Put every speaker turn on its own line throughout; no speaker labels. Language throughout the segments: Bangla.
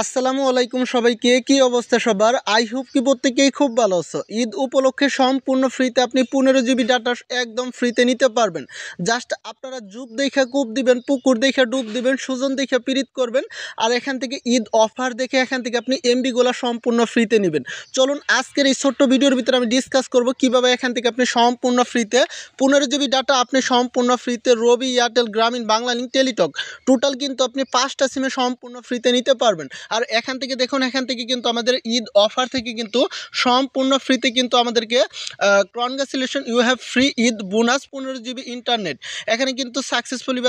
আসসালামু আলাইকুম সবাইকে। কি অবস্থা সবার? আই হোপ কি প্রত্যেকেই খুব ভালো আছো। ঈদ উপলক্ষে সম্পূর্ণ ফ্রিতে আপনি 15 জিবি ডাটা একদম ফ্রিতে নিতে পারবেন। জাস্ট আপনারা যুগ দেখা কূপ দিবেন, পুকুর দেখা ডুব দিবেন, সুজন দেখা পিরিত করবেন, আর এখান থেকে ঈদ অফার দেখে এখান থেকে আপনি এমবিগুলো সম্পূর্ণ ফ্রিতে নেবেন। চলুন আজকের এই ছোট্ট ভিডিওর ভিতরে আমি ডিসকাস করব কীভাবে এখান থেকে আপনি সম্পূর্ণ ফ্রিতে 15 জিবি ডাটা আপনি সম্পূর্ণ ফ্রিতে রবি, এয়ারটেল, গ্রামীণ, বাংলালিংক, টেলিটক টোটাল কিন্তু আপনি 5টা সিমে সম্পূর্ণ ফ্রিতে নিতে পারবেন। আর এখান থেকে দেখুন, এখান থেকে কিন্তু আমাদের ঈদ অফার থেকে কিন্তু সম্পূর্ণ ফ্রিতে কিন্তু আমাদেরকে congratulation, you have free Eid bonus 15 GB internet এখানে কিন্তু সাকসেসফুলি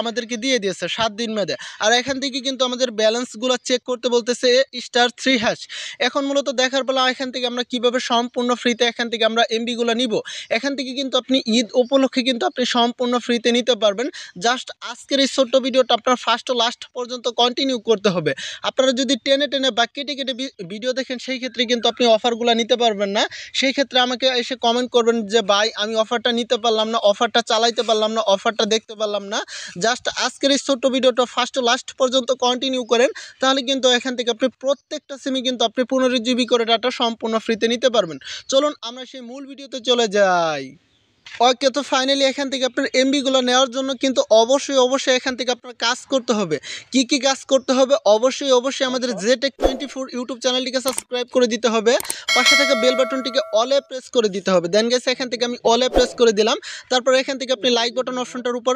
আমাদেরকে দিয়ে দিয়েছে 7 দিন মেয়াদে। আর এখান থেকে কিন্তু আমাদের ব্যালেন্সগুলো চেক করতে বলতেছে *3#। এখন মূলত দেখার বেলা এখান থেকে আমরা কিভাবে সম্পূর্ণ ফ্রিতে এখান থেকে আমরা এমবিগুলো নিব। এখান থেকে কিন্তু আপনি ঈদ উপলক্ষে কিন্তু আপনি সম্পূর্ণ ফ্রিতে নিতে পারবেন। জাস্ট আজকের এই ছোট্ট ভিডিওটা আপনার ফার্স্ট ও লাস্ট পর্যন্ত কন্টিনিউ করতে হবে। আপনারা যদি টেনে টেনে বা কেটে কেটে ভিডিও দেখেন সেই ক্ষেত্রে কিন্তু আপনি অফারগুলো নিতে পারবেন না। সেই ক্ষেত্রে আমাকে এসে কমেন্ট করবেন যে ভাই আমি অফারটা নিতে পারলাম না, অফারটা চালাইতে পারলাম না, অফারটা দেখতে পারলাম না। জাস্ট আজকের এই ছোট্ট ভিডিওটা ফার্স্ট লাস্ট পর্যন্ত কন্টিনিউ করেন, তাহলে কিন্তু এখান থেকে আপনি প্রত্যেকটা সিমই কিন্তু আপনি 15 জিবি করে ডাটা সম্পূর্ণ ফ্রিতে নিতে পারবেন। চলুন আমরা সেই মূল ভিডিওতে চলে যাই। ওকে, তো ফাইনালি এখান থেকে আপনার এমবিগুলো নেওয়ার জন্য কিন্তু অবশ্যই এখান থেকে আপনার কাজ করতে হবে। কি কাজ করতে হবে? অবশ্যই আমাদের ZTech24 ইউটিউব চ্যানেলটিকে সাবস্ক্রাইব করে দিতে হবে। পাশে থাকা বেল বাটনটিকে অলে প্রেস করে দিতে হবে। দেন গেছে এখান থেকে আমি অলে প্রেস করে দিলাম। তারপর এখান থেকে আপনি লাইক বাটন অপশনটার উপর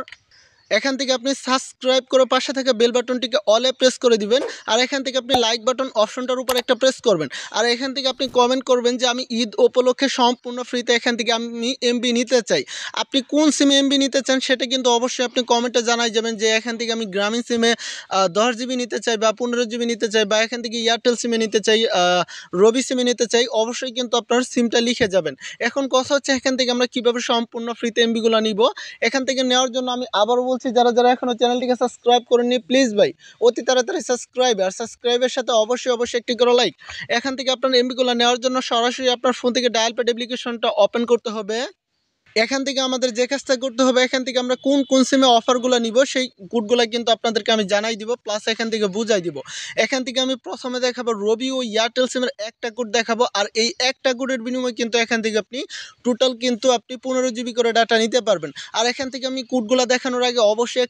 এখান থেকে আপনি সাবস্ক্রাইব করে পাশে থাকা বেল বাটনটিকে অলে প্রেস করে দিবেন। আর এখান থেকে আপনি লাইক বাটন অপশনটার উপর একটা প্রেস করবেন। আর এখান থেকে আপনি কমেন্ট করবেন যে আমি ঈদ উপলক্ষে সম্পূর্ণ ফ্রিতে এখান থেকে আমি এমবি নিতে চাই। আপনি কোন সিমে এমবি নিতে চান সেটা কিন্তু অবশ্যই আপনি কমেন্টে জানাই যাবেন যে এখান থেকে আমি গ্রামীণ সিমে 10 জিবি নিতে চাই বা 15 জিবি নিতে চাই, বা এখান থেকে এয়ারটেল সিমে নিতে চাই, রবি সিমে নিতে চাই। অবশ্যই কিন্তু আপনার সিমটা লিখে যাবেন। এখন কথা হচ্ছে এখান থেকে আমরা কীভাবে সম্পূর্ণ ফ্রিতে এমবিগুলো নিব। এখান থেকে নেওয়ার জন্য আমি আবারও বলছি, যারা এখনও চ্যানেলটিকে সাবস্ক্রাইব করেননি প্লিজ ভাই অতি তাড়াতাড়ি সাবস্ক্রাইবের সাথে অবশ্যই একটি করে লাইক। এখান থেকে আপনার এমবিগুলো নেওয়ার জন্য সরাসরি আপনার ফোন থেকে ডায়াল প্যাড অ্যাপ্লিকেশনটা ওপেন করতে হবে। এখান থেকে আমাদের যে কাজটা করতে হবে, এখান থেকে আমরা কোন সিমে অফারগুলো নিব সেই কোডগুলো কিন্তু আপনাদেরকে আমি জানাই দিব, প্লাস এখান থেকে বুঝাই দিব। এখান থেকে আমি প্রথমে দেখাবো রবি ও এয়ারটেল সিমের একটা কোড দেখাবো, আর এই একটা কোডের বিনিময়ে কিন্তু এখান থেকে আপনি টোটাল কিন্তু আপনি 15 জিবি করে ডাটা নিতে পারবেন। আর এখান থেকে আমি কোডগুলো দেখানোর আগে অবশ্যই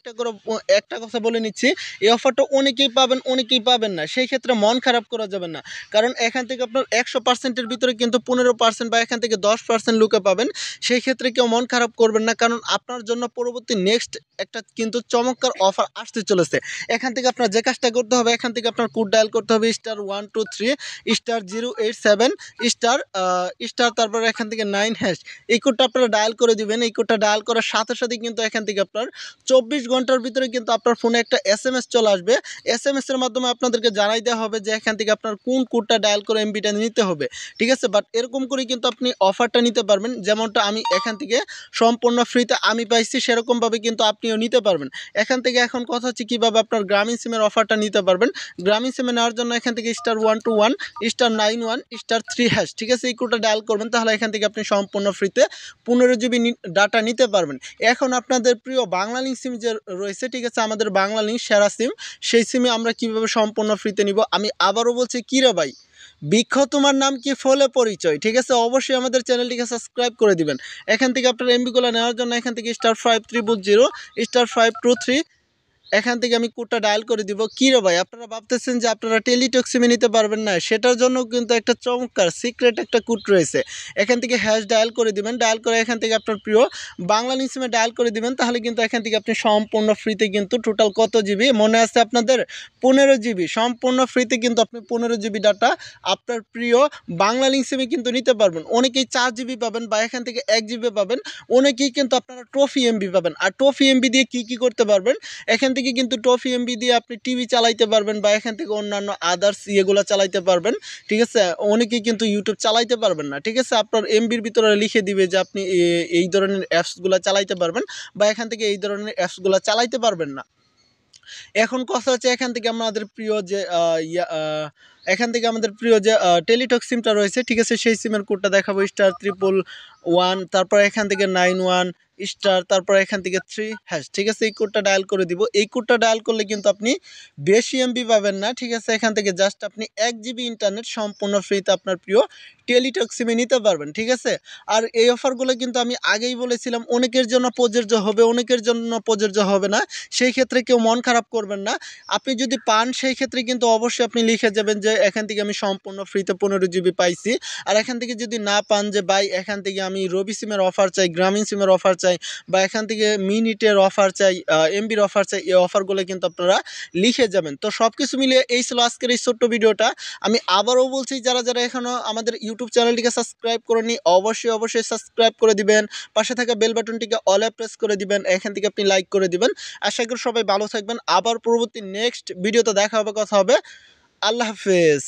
একটা কথা বলে নিচ্ছি, এই অফারটা অনেকেই পাবেন না। সেই ক্ষেত্রে মন খারাপ করা যাবে না, কারণ এখান থেকে আপনার 100%-এর ভিতরে কিন্তু 15% বা এখান থেকে 10% লোকে পাবেন। সেই ক্ষেত্রে কেউ মন খারাপ করবেন না, কারণ আপনার জন্য পরবর্তী নেক্সট একটা কিন্তু চমৎকার অফার আসতে চলেছে। এখান থেকে আপনার যে কাজটা করতে হবে, এখান থেকে আপনার কোড ডায়াল করতে হবে *123 *087 স্টার তারপরে এখান থেকে 9#। এই কোডটা আপনারা ডায়াল করে দিবেন। এই কোডটা ডায়াল করার সাথে সাথে কিন্তু এখান থেকে আপনার 24 ঘন্টার ভিতরে কিন্তু আপনার ফোনে একটা SMS চলে আসবে। SMS-এর মাধ্যমে আপনাদেরকে জানাই দেওয়া হবে যে এখান থেকে আপনার কোন কোডটা ডায়াল করে এমবিটা নিতে হবে। ঠিক আছে, বাট এরকম করে কিন্তু আপনি অফারটা নিতে পারবেন, যেমনটা আমি এখান থেকে সম্পূর্ণ ফ্রিতে আমি পাইছি সেরকমভাবে কিন্তু আপনিও নিতে পারবেন। এখান থেকে এখন কথা হচ্ছে কীভাবে আপনার গ্রামীণ সিমের অফারটা নিতে পারবেন। গ্রামীণ সিমে নেওয়ার জন্য এখান থেকে *121 *91 *3#। ঠিক আছে, এই কোডটা ডায়াল করবেন, তাহলে এখান থেকে আপনি সম্পূর্ণ ফ্রিতে 15 জিবি ডাটা নিতে পারবেন। এখন আপনাদের প্রিয় বাংলালিংক সিম যে রয়েছে, ঠিক আছে, আমাদের বাংলালিংক সেরা সিম, সেই সিমে আমরা কীভাবে সম্পূর্ণ ফ্রিতে নিব। আমি আবারও বলছি, কী রে ভাই বৃক্ষ তোমার নাম কি ফলে পরিচয়। ঠিক আছে, অবশ্যই আমাদের চ্যানেলটিকে সাবস্ক্রাইব করে দিবেন। এখান থেকে আপনার এমবিগুলো নেওয়ার জন্য এখান থেকে *5300 *523 এখান থেকে আমি কোডটা ডায়াল করে দিব। কী রে ভাই আপনারা ভাবতেছেন যে আপনারা টেলিটক সিমে নিতে পারবেন না, সেটার জন্য কিন্তু একটা চমৎকার সিক্রেট একটা কোড রয়েছে। এখান থেকে হ্যাশ ডায়াল করে দিবেন, ডায়াল করে এখান থেকে আপনার প্রিয় বাংলালিংক সিমে ডায়াল করে দিবেন, তাহলে কিন্তু এখান থেকে আপনি সম্পূর্ণ ফ্রিতে কিন্তু টোটাল কত জিবি মনে আছে আপনাদের? 15 জিবি সম্পূর্ণ ফ্রিতে কিন্তু আপনি 15 জিবি ডাটা আপনার প্রিয় বাংলালিংক সিমে কিন্তু নিতে পারবেন। অনেকেই 4 জিবি পাবেন বা এখান থেকে 1 জিবি পাবেন, অনেকেই কিন্তু আপনারা ট্রফি এমবি পাবেন। আর ট্রফি এমবি দিয়ে কী করতে পারবেন, এখান থেকে কিন্তু ট্রফি এমবি দিয়ে আপনি টিভি চালাইতে পারবেন বা এখান থেকে অন্যান্য আদার্স ইয়েগুলো চালাইতে পারবেন। ঠিক আছে, অনেকেই কিন্তু ইউটিউব চালাইতে পারবেন না। ঠিক আছে, আপনার এমবির ভিতরে লিখে দিবে যে আপনি এই ধরনের অ্যাপসগুলো চালাইতে পারবেন বা এখান থেকে এই ধরনের অ্যাপসগুলো চালাইতে পারবেন না। এখন কথা হচ্ছে এখান থেকে আমাদের প্রিয় যে এখান থেকে আমাদের প্রিয় যে টেলিটক সিমটা রয়েছে, ঠিক আছে, সেই সিমের কোডটা দেখাবো *111, তারপর এখান থেকে 91 স্টার, তারপর এখান থেকে 3#, ঠিক আছে, এই কোডটা ডায়াল করে দিব। এই কোডটা ডায়াল করলে কিন্তু আপনি বেশি এমবি পাবেন না, ঠিক আছে। এখান থেকে জাস্ট আপনি 1 জিবি ইন্টারনেট সম্পূর্ণ ফ্রিতে আপনার প্রিয় টেলিটক সিমে নিতে পারবেন, ঠিক আছে। আর এই অফারগুলো কিন্তু আমি আগেই বলেছিলাম অনেকের জন্য প্রযোজ্য হবে, অনেকের জন্য প্রযোজ্য হবে না। সেই ক্ষেত্রে কেউ মন খারাপ করবেন না। আপনি যদি পান সেই ক্ষেত্রে কিন্তু অবশ্যই আপনি লিখে যাবেন যে এখান থেকে আমি সম্পূর্ণ ফ্রিতে 15 জিবি পাইছি। আর এখান থেকে যদি না পান যে ভাই এখান থেকে আমি রবি সিমের অফার চাই, গ্রামীণ সিমের অফার চাই, বা এখান থেকে মিনিটের অফার চাই, এমবির অফার চাই, এই অফারগুলো কিন্তু আপনারা লিখে যাবেন। তো সব কিছু মিলিয়ে এই ছিল আজকের এই ছোট্ট ভিডিওটা। আমি আবারও বলছি, যারা যারা এখনও আমাদের ইউটিউব চ্যানেলটিকে সাবস্ক্রাইব করেনি অবশ্যই সাবস্ক্রাইব করে দিবেন, পাশে থাকা বেল বাটনটিকে অলে প্রেস করে দিবেন, এখান থেকে আপনি লাইক করে দিবেন। আশা করি সবাই ভালো থাকবেন। আবার পরবর্তী নেক্সট ভিডিওতে দেখা হবে, কথা হবে। আল্লাহ হাফেজ।